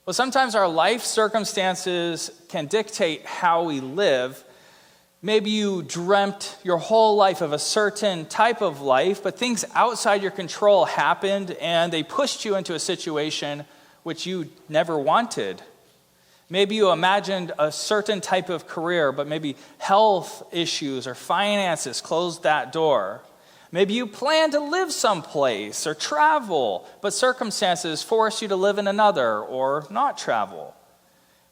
Well, sometimes our life circumstances can dictate how we live. Maybe you dreamt your whole life of a certain type of life, but things outside your control happened and they pushed you into a situation which you never wanted. Maybe you imagined a certain type of career, but maybe health issues or finances closed that door. Maybe you planned to live someplace or travel, but circumstances forced you to live in another or not travel.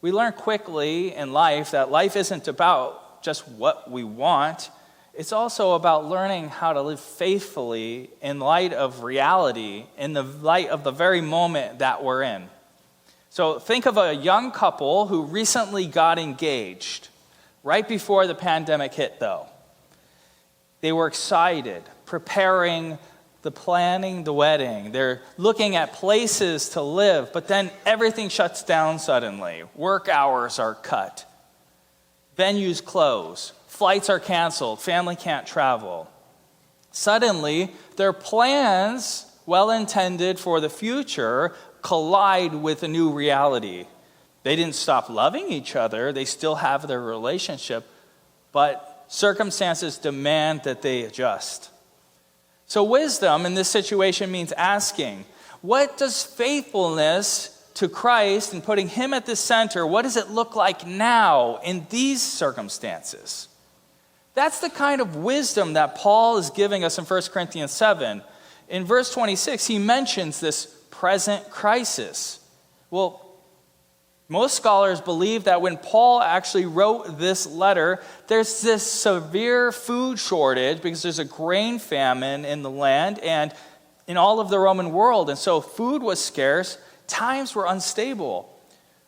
We learn quickly in life that life isn't about just what we want. It's also about learning how to live faithfully in light of reality, in the light of the very moment that we're in. So think of a young couple who recently got engaged, right before the pandemic hit, though. They were excited, planning the wedding. They're looking at places to live, but then everything shuts down suddenly. Work hours are cut. Venues close. Flights are canceled. Family can't travel. Suddenly, their plans, well intended for the future, collide with a new reality. They didn't stop loving each other. They still have their relationship, but circumstances demand that they adjust. So wisdom in this situation means asking, what does faithfulness to Christ and putting him at the center, what does it look like now in these circumstances? That's the kind of wisdom that Paul is giving us in 1 Corinthians 7. In verse 26, he mentions this present crisis. Well, most scholars believe that when Paul actually wrote this letter, there's this severe food shortage because there's a grain famine in the land and in all of the Roman world. And so food was scarce, times were unstable.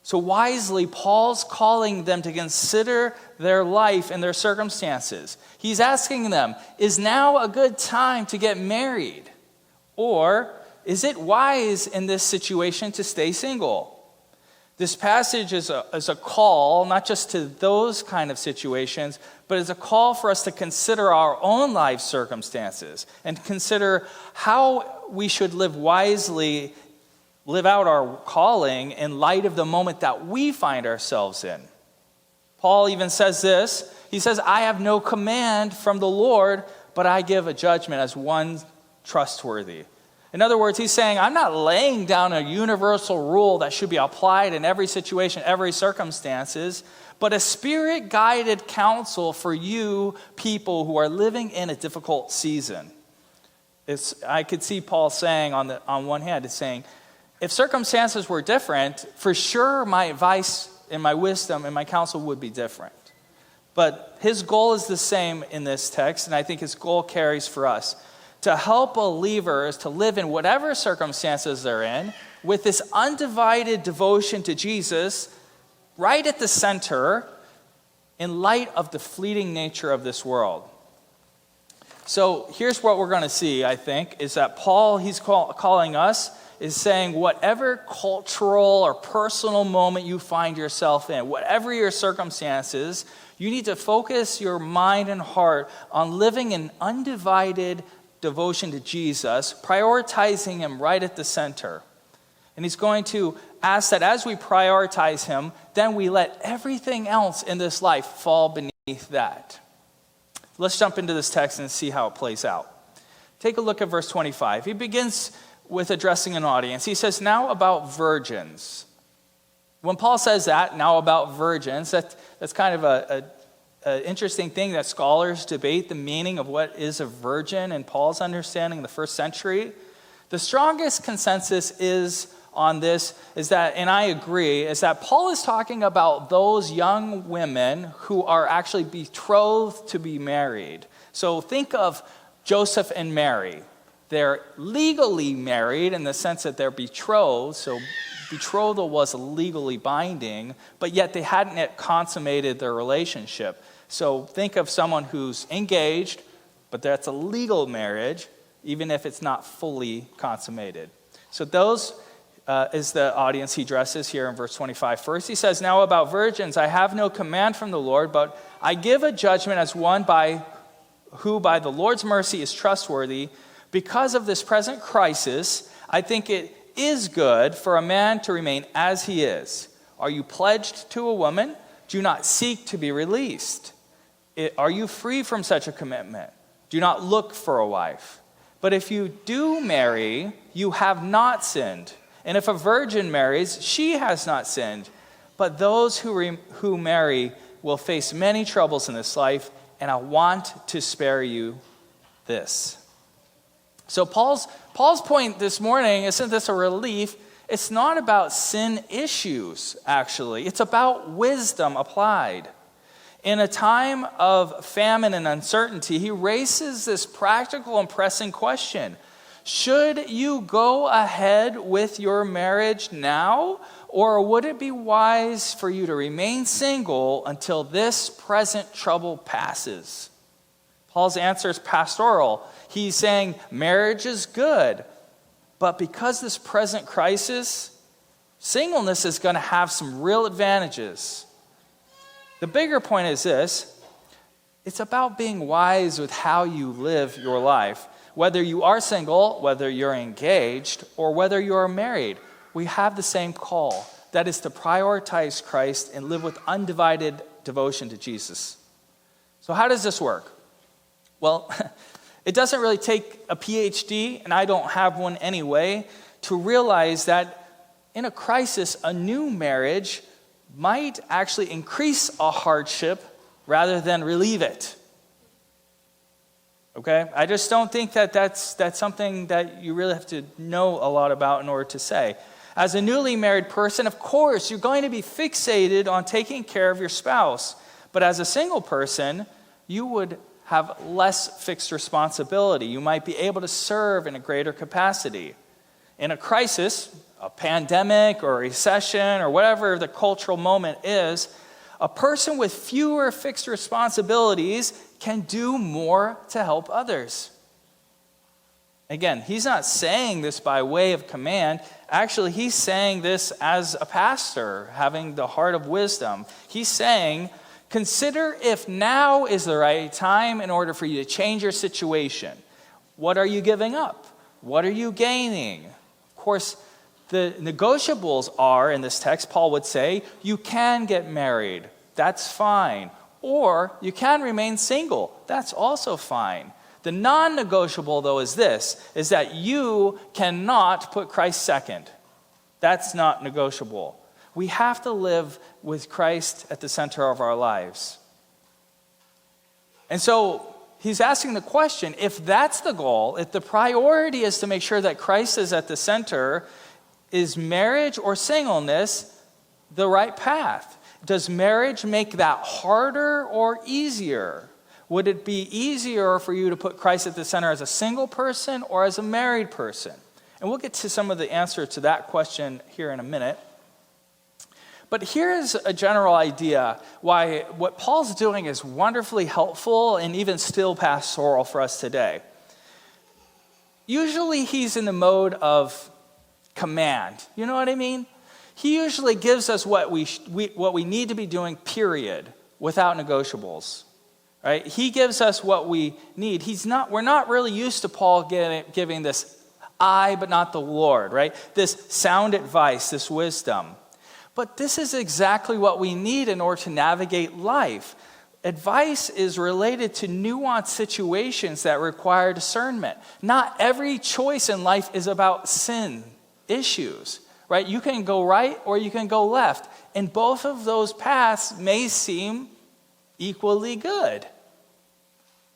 So wisely, Paul's calling them to consider their life and their circumstances. He's asking them, is now a good time to get married? Or is it wise in this situation to stay single? This passage is a call, not just to those kind of situations, but is a call for us to consider our own life circumstances and consider how we should live wisely, live out our calling in light of the moment that we find ourselves in. Paul even says this. He says, I have no command from the Lord, but I give a judgment as one trustworthy. In other words, he's saying, I'm not laying down a universal rule that should be applied in every situation, every circumstances, but a spirit-guided counsel for you people who are living in a difficult season. I could see Paul saying on one hand, it's saying, if circumstances were different, for sure my advice and my wisdom and my counsel would be different. But his goal is the same in this text, and I think his goal carries for us. To help believers to live in whatever circumstances they're in with this undivided devotion to Jesus right at the center in light of the fleeting nature of this world. So here's what we're going to see, I think, is that Paul, he's calling us, is saying whatever cultural or personal moment you find yourself in, whatever your circumstances, you need to focus your mind and heart on living in undivided devotion to Jesus, prioritizing him right at the center. And he's going to ask that as we prioritize him, then we let everything else in this life fall beneath that. Let's jump into this text and see how it plays out. Take a look at verse 25. He begins with addressing an audience. He says, now about virgins. When Paul says that, now about virgins, that's kind of an interesting thing that scholars debate the meaning of what is a virgin in Paul's understanding in the first century. The strongest consensus on this is that, and I agree, is that Paul is talking about those young women who are actually betrothed to be married. So think of Joseph and Mary. They're legally married in the sense that they're betrothed, so betrothal was legally binding, but yet they hadn't yet consummated their relationship. So think of someone who's engaged, but that's a legal marriage, even if it's not fully consummated. So those is the audience he addresses here in verse 25. First he says, now about virgins, I have no command from the Lord, but I give a judgment as one who by the Lord's mercy is trustworthy. Because of this present crisis, I think it is good for a man to remain as he is. Are you pledged to a woman? Do not seek to be released. Are you free from such a commitment? Do not look for a wife. But if you do marry, you have not sinned. And if a virgin marries, she has not sinned. But those who marry will face many troubles in this life, and I want to spare you this. So Paul's point this morning, isn't this a relief? It's not about sin issues, actually. It's about wisdom applied. In a time of famine and uncertainty, he raises this practical and pressing question. Should you go ahead with your marriage now, or would it be wise for you to remain single until this present trouble passes? Paul's answer is pastoral. He's saying marriage is good, but because this present crisis, singleness is going to have some real advantages. The bigger point is this: it's about being wise with how you live your life. Whether you are single, whether you're engaged, or whether you are married, we have the same call. That is to prioritize Christ and live with undivided devotion to Jesus. So how does this work? Well, it doesn't really take a PhD, and I don't have one anyway, to realize that in a crisis, a new marriage might actually increase a hardship rather than relieve it. Okay? I just don't think that that's something that you really have to know a lot about in order to say. As a newly married person, of course, you're going to be fixated on taking care of your spouse. But as a single person, you would have less fixed responsibility. You might be able to serve in a greater capacity. In a crisis, a pandemic or a recession or whatever the cultural moment is, a person with fewer fixed responsibilities can do more to help others. Again, he's not saying this by way of command. Actually, he's saying this as a pastor, having the heart of wisdom. He's saying, consider if now is the right time in order for you to change your situation. What are you giving up? What are you gaining? Of course, the negotiables are, in this text, Paul would say, you can get married. That's fine. Or you can remain single. That's also fine. The non-negotiable, though, is this, is that you cannot put Christ second. That's not negotiable. We have to live with Christ at the center of our lives. And so he's asking the question, if that's the goal, if the priority is to make sure that Christ is at the center, is marriage or singleness the right path? Does marriage make that harder or easier? Would it be easier for you to put Christ at the center as a single person or as a married person? And we'll get to some of the answer to that question here in a minute. But here's a general idea why what Paul's doing is wonderfully helpful and even still pastoral for us today. Usually he's in the mode of command. You know what I mean? He usually gives us what we need to be doing, period, without negotiables. Right? He gives us what we need. We're not really used to Paul giving this I, but not the Lord, right? This sound advice, this wisdom. But this is exactly what we need in order to navigate life. Advice is related to nuanced situations that require discernment. Not every choice in life is about sin issues, right? You can go right or you can go left. And both of those paths may seem equally good.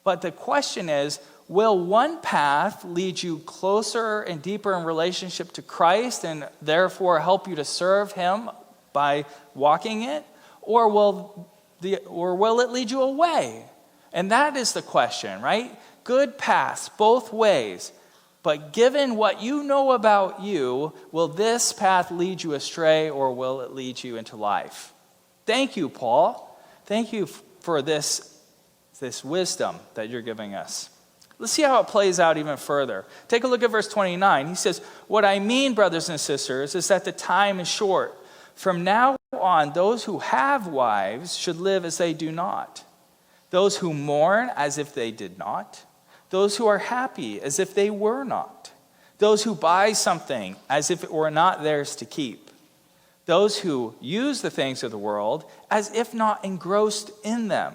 But the question is, will one path lead you closer and deeper in relationship to Christ and therefore help you to serve him by walking it? Or will it lead you away? And that is the question, right? Good paths, both ways. But given what you know about you, will this path lead you astray or will it lead you into life? Thank you, Paul. Thank you for this wisdom that you're giving us. Let's see how it plays out even further. Take a look at verse 29. He says, what I mean, brothers and sisters, is that the time is short. From now on, those who have wives should live as they do not. Those who mourn as if they did not. Those who are happy as if they were not. those who buy something as if it were not theirs to keep, those who use the things of the world as if not engrossed in them.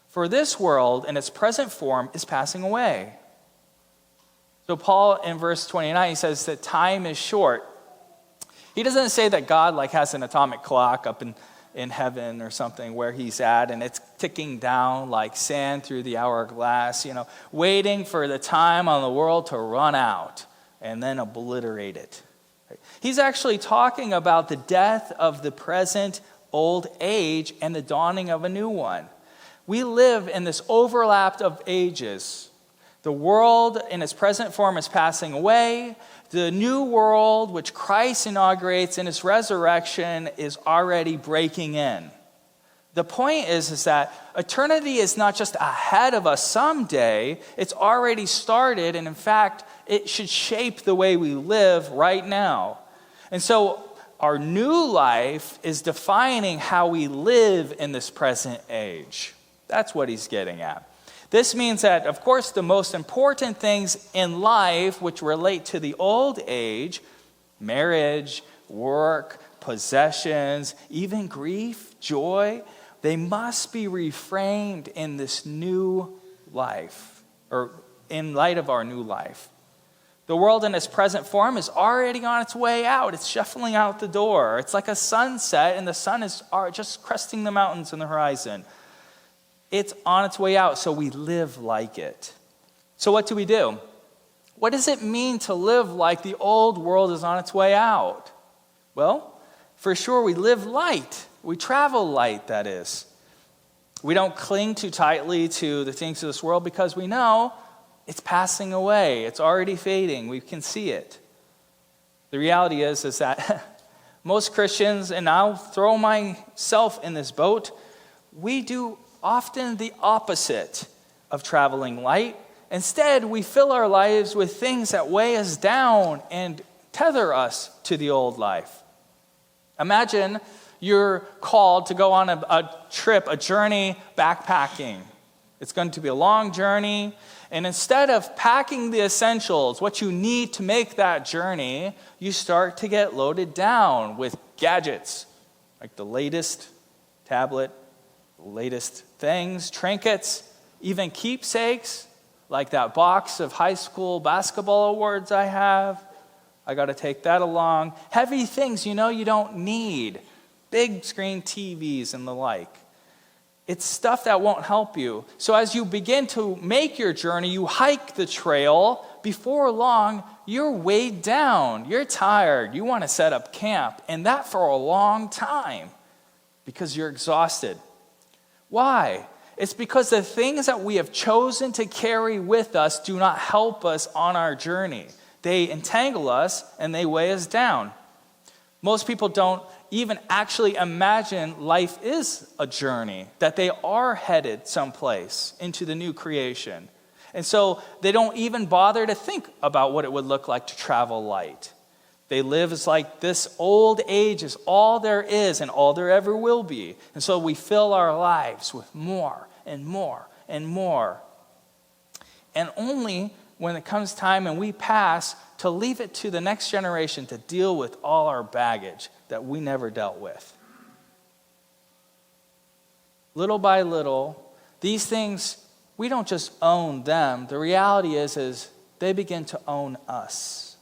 For this world in its present form is passing away. So Paul in verse 29, he says that time is short. He doesn't say that God has an atomic clock up in heaven or something where he's at, and it's ticking down like sand through the hourglass, waiting for the time on the world to run out and then obliterate it. He's actually talking about the death of the present old age and the dawning of a new one. We live in this overlap of ages. The world in its present form is passing away. The new world, which Christ inaugurates in his resurrection, is already breaking in. The point is that eternity is not just ahead of us someday. It's already started, and in fact, it should shape the way we live right now. And so our new life is defining how we live in this present age. That's what he's getting at. This means that, of course, the most important things in life which relate to the old age, marriage, work, possessions, even grief, joy, they must be reframed in this new life, or in light of our new life. The world in its present form is already on its way out. It's shuffling out the door. It's like a sunset, and the sun is just cresting the mountains in the horizon. It's on its way out, so we live like it. So what do? What does it mean to live like the old world is on its way out? Well, for sure, we live light. We travel light, that is. We don't cling too tightly to the things of this world because we know it's passing away. It's already fading. We can see it. The reality is that most Christians, and I'll throw myself in this boat, we do often the opposite of traveling light. Instead, we fill our lives with things that weigh us down and tether us to the old life. Imagine you're called to go on a trip, a journey backpacking. It's going to be a long journey. And instead of packing the essentials, what you need to make that journey, you start to get loaded down with gadgets, like the latest tablet, the latest things, trinkets, even keepsakes, like that box of high school basketball awards I have. I got to take that along. Heavy things you don't need. Big screen TVs and the like. It's stuff that won't help you. So as you begin to make your journey, you hike the trail. Before long, you're weighed down. You're tired. You want to set up camp. And that for a long time because you're exhausted. Why? It's because the things that we have chosen to carry with us do not help us on our journey. They entangle us and they weigh us down. Most people don't even actually imagine life is a journey, that they are headed someplace into the new creation. And so they don't even bother to think about what it would look like to travel light. They live as like this old age is all there is and all there ever will be. And so we fill our lives with more and more and more. And only when it comes time and we pass to leave it to the next generation to deal with all our baggage that we never dealt with. Little by little, these things, we don't just own them. The reality is they begin to own us.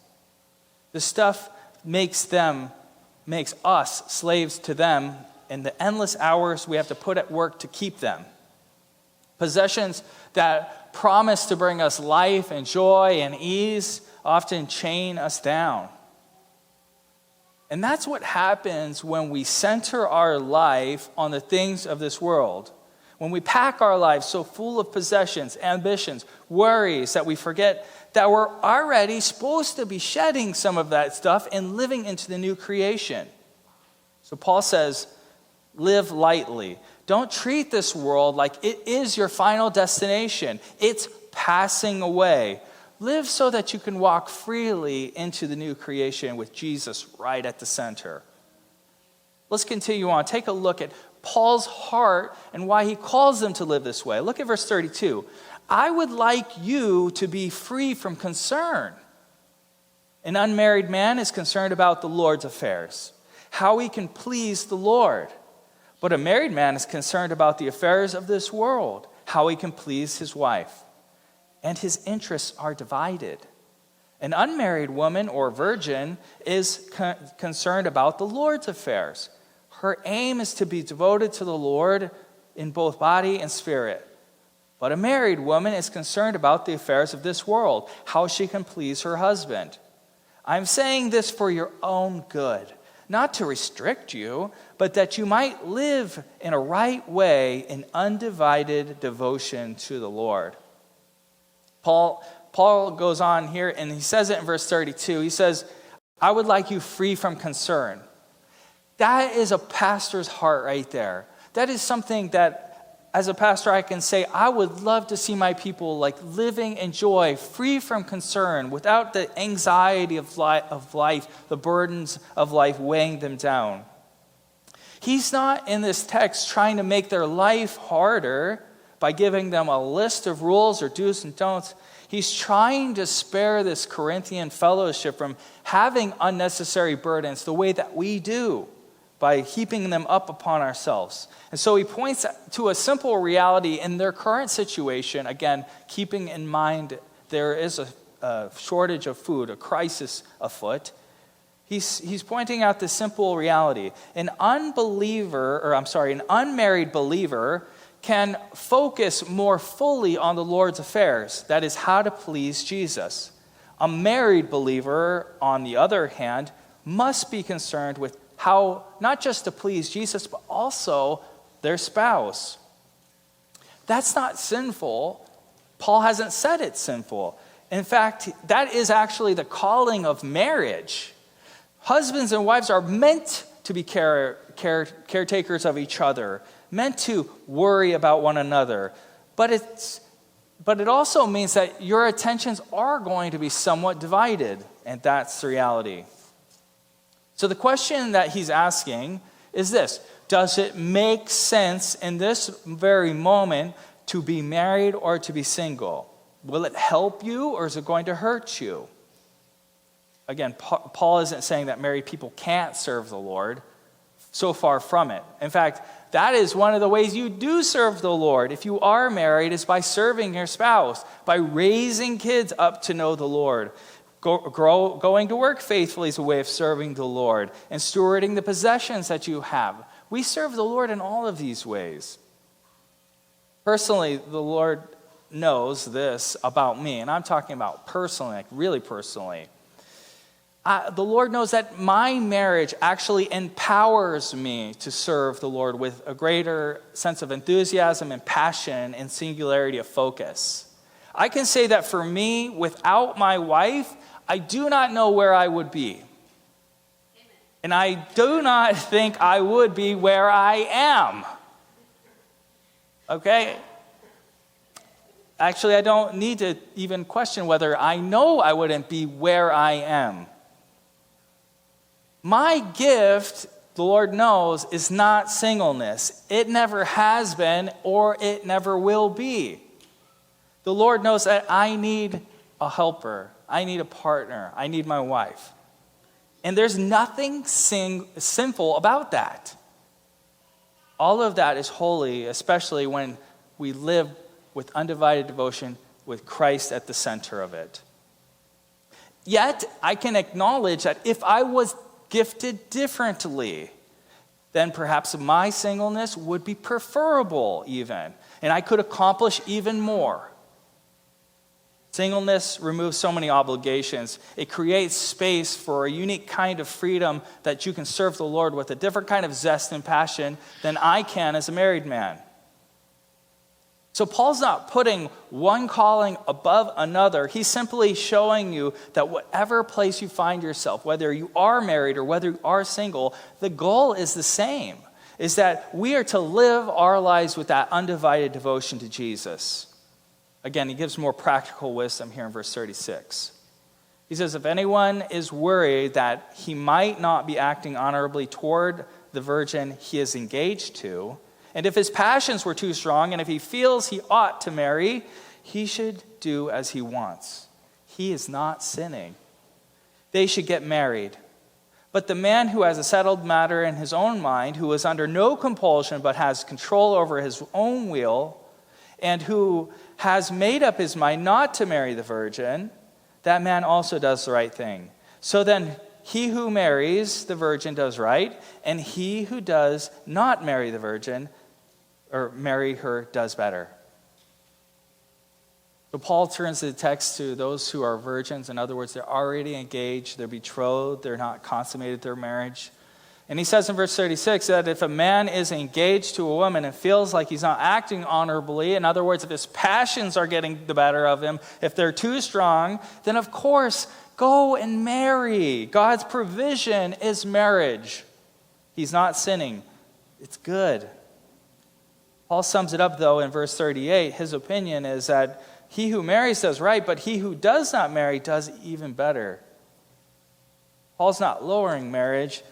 The stuff makes us slaves to them and the endless hours we have to put at work to keep them. Possessions that promise to bring us life and joy and ease often chain us down. And that's what happens when we center our life on the things of this world. When we pack our lives so full of possessions, ambitions, worries, that we forget that we're already supposed to be shedding some of that stuff and living into the new creation. So Paul says, live lightly. Don't treat this world like it is your final destination. It's passing away. Live so that you can walk freely into the new creation with Jesus right at the center. Let's continue on. Take a look at Paul's heart and why he calls them to live this way. Look at verse 32. I would like you to be free from concern. An unmarried man is concerned about the Lord's affairs, how he can please the Lord. But a married man is concerned about the affairs of this world, how he can please his wife. And his interests are divided. An unmarried woman or virgin is concerned about the Lord's affairs. Her aim is to be devoted to the Lord in both body and spirit. But a married woman is concerned about the affairs of this world, how she can please her husband. I'm saying this for your own good, not to restrict you, but that you might live in a right way in undivided devotion to the Lord. Paul goes on here, and he says it in verse 32. He says, I would like you free from concern. That is a pastor's heart right there. That is something that, as a pastor, I can say, I would love to see my people living in joy, free from concern, without the anxiety of life, the burdens of life weighing them down. He's not in this text trying to make their life harder by giving them a list of rules or do's and don'ts. He's trying to spare this Corinthian fellowship from having unnecessary burdens the way that we do, by heaping them up upon ourselves. And so he points to a simple reality in their current situation, again, keeping in mind there is a shortage of food, a crisis afoot. He's pointing out this simple reality. An unmarried believer can focus more fully on the Lord's affairs, that is, how to please Jesus. A married believer, on the other hand, must be concerned with how not just to please Jesus, but also their spouse. That's not sinful. Paul hasn't said it's sinful. In fact, that is actually the calling of marriage. Husbands and wives are meant to be caretakers of each other, meant to worry about one another. But it also means that your attentions are going to be somewhat divided, and that's the reality. So the question that he's asking is this: does it make sense in this very moment to be married or to be single? Will it help you, or is it going to hurt you? Again, Paul isn't saying that married people can't serve the Lord. So far from it. In fact, that is one of the ways you do serve the Lord. If you are married, is by serving your spouse, by raising kids up to know the Lord. Going to work faithfully is a way of serving the Lord, and stewarding the possessions that you have. We serve the Lord in all of these ways. Personally, the Lord knows this about me, and I'm talking about personally, really personally. The Lord knows that my marriage actually empowers me to serve the Lord with a greater sense of enthusiasm and passion and singularity of focus. I can say that for me, without my wife, I do not know where I would be. Amen. And I do not think I would be where I am. Okay? Actually, I don't need to even question whether I know I wouldn't be where I am. My gift, the Lord knows, is not singleness. It never has been, or it never will be. The Lord knows that I need a helper. I need a partner. I need my wife. And there's nothing sinful about that. All of that is holy, especially when we live with undivided devotion with Christ at the center of it. Yet, I can acknowledge that if I was gifted differently, then perhaps my singleness would be preferable even, and I could accomplish even more. Singleness removes so many obligations. It creates space for a unique kind of freedom that you can serve the Lord with a different kind of zest and passion than I can as a married man. So Paul's not putting one calling above another. He's simply showing you that whatever place you find yourself, whether you are married or whether you are single, the goal is the same, is that we are to live our lives with that undivided devotion to Jesus. Again, he gives more practical wisdom here in verse 36. He says, if anyone is worried that he might not be acting honorably toward the virgin he is engaged to, and if his passions were too strong, and if he feels he ought to marry, he should do as he wants. He is not sinning. they should get married. But the man who has a settled matter in his own mind, who is under no compulsion but has control over his own will, and who has made up his mind not to marry the virgin, that man also does the right thing. So then he who marries the virgin does right, and he who does not marry the virgin or marry her does better. So Paul turns the text to those who are virgins. In other words, they're already engaged, they're betrothed, they're not consummated their marriage. And he says in verse 36 that if a man is engaged to a woman and feels like he's not acting honorably, in other words, if his passions are getting the better of him, if they're too strong, then of course, go and marry. God's provision is marriage. He's not sinning. It's good. Paul sums it up, though, in verse 38. His opinion is that he who marries does right, but he who does not marry does even better. Paul's not lowering marriage.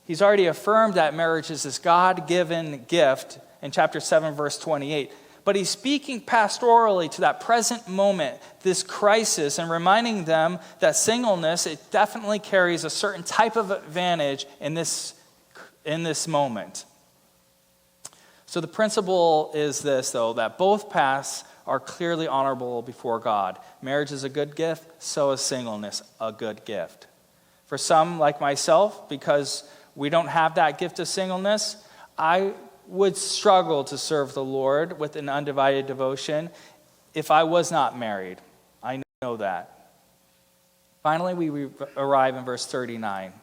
He's already affirmed that marriage is this God-given gift in chapter 7, verse 28. But he's speaking pastorally to that present moment, this crisis, and reminding them that singleness, it definitely carries a certain type of advantage in this moment. So the principle is this, though, that both paths are clearly honorable before God. Marriage is a good gift, so is singleness a good gift. For some, like myself, because we don't have that gift of singleness, I would struggle to serve the Lord with an undivided devotion if I was not married. I know that. Finally, we arrive in verse 39.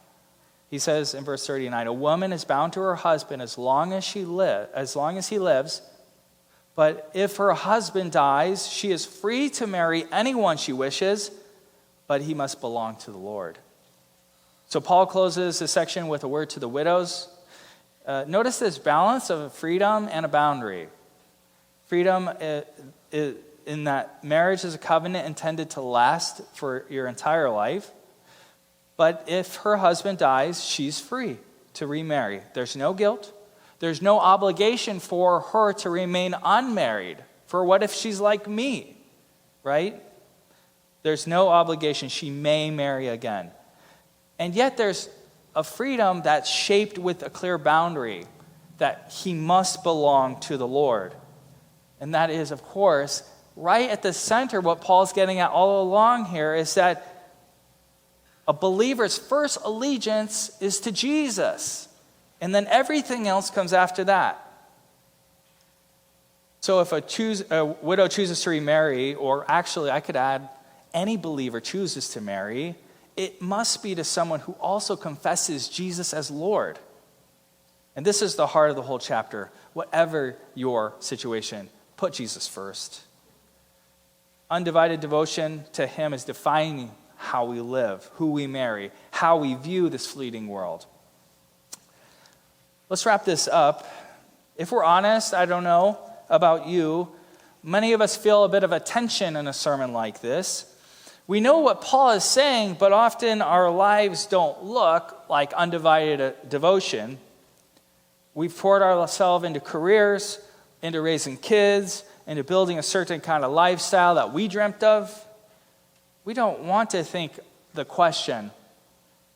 He says in verse 39, a woman is bound to her husband as long as he lives, but if her husband dies, she is free to marry anyone she wishes, but he must belong to the Lord. So Paul closes this section with a word to the widows. Notice this balance of a freedom and a boundary. Freedom in that marriage is a covenant intended to last for your entire life. But if her husband dies, she's free to remarry. There's no guilt. There's no obligation for her to remain unmarried. For what if she's like me, right? There's no obligation. She may marry again. And yet there's a freedom that's shaped with a clear boundary, that he must belong to the Lord. And that is, of course, right at the center, what Paul's getting at all along here is that a believer's first allegiance is to Jesus, and then everything else comes after that. So if a widow chooses to remarry, or actually I could add, any believer chooses to marry, it must be to someone who also confesses Jesus as Lord. And this is the heart of the whole chapter. Whatever your situation, put Jesus first. Undivided devotion to him is defining how we live, who we marry, how we view this fleeting world. Let's wrap this up. If we're honest, I don't know about you, many of us feel a bit of a tension in a sermon like this. We know what Paul is saying, but often our lives don't look like undivided devotion. We've poured ourselves into careers, into raising kids, into building a certain kind of lifestyle that we dreamt of. We don't want to think the question,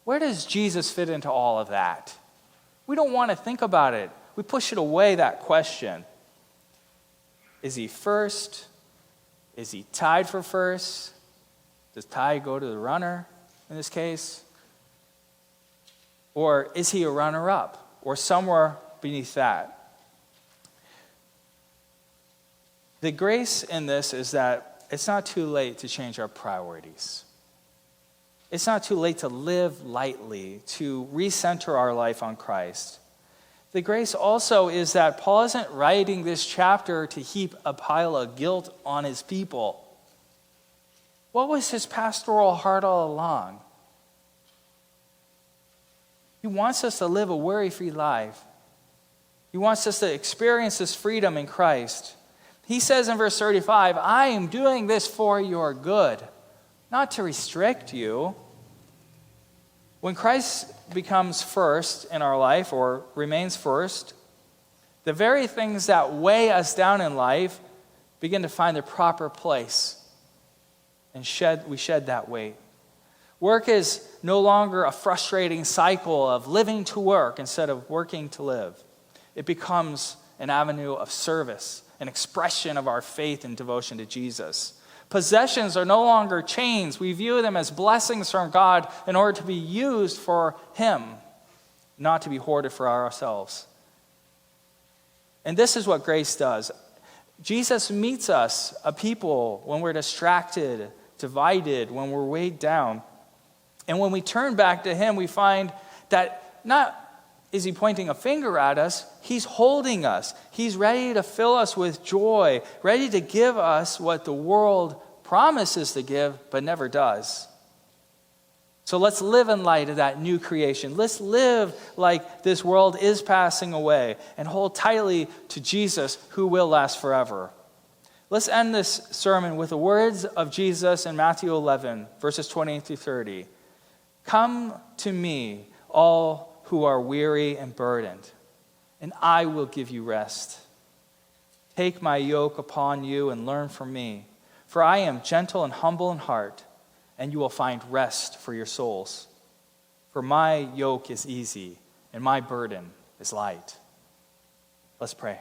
where does Jesus fit into all of that? We don't want to think about it. We push it away, that question. Is he first? Is he tied for first? Does tie go to the runner in this case? Or is he a runner-up? Or somewhere beneath that? The grace in this is that it's not too late to change our priorities. It's not too late to live lightly, to recenter our life on Christ. The grace also is that Paul isn't writing this chapter to heap a pile of guilt on his people. What was his pastoral heart all along? He wants us to live a worry-free life. He wants us to experience this freedom in Christ. He says in verse 35, I am doing this for your good, not to restrict you. When Christ becomes first in our life, or remains first, the very things that weigh us down in life begin to find their proper place. And we shed that weight. Work is no longer a frustrating cycle of living to work instead of working to live. It becomes an avenue of service, an expression of our faith and devotion to Jesus. Possessions are no longer chains. We view them as blessings from God in order to be used for Him, not to be hoarded for ourselves. And this is what grace does. Jesus meets us, a people, when we're distracted, divided, when we're weighed down. And when we turn back to Him, we find that not is He pointing a finger at us, He's holding us. He's ready to fill us with joy, ready to give us what the world promises to give, but never does. So let's live in light of that new creation. Let's live like this world is passing away and hold tightly to Jesus, who will last forever. Let's end this sermon with the words of Jesus in Matthew 11, verses 20 through 30. Come to me, all who are weary and burdened, and I will give you rest. Take my yoke upon you and learn from me, for I am gentle and humble in heart, and you will find rest for your souls. For my yoke is easy, and my burden is light. Let's pray.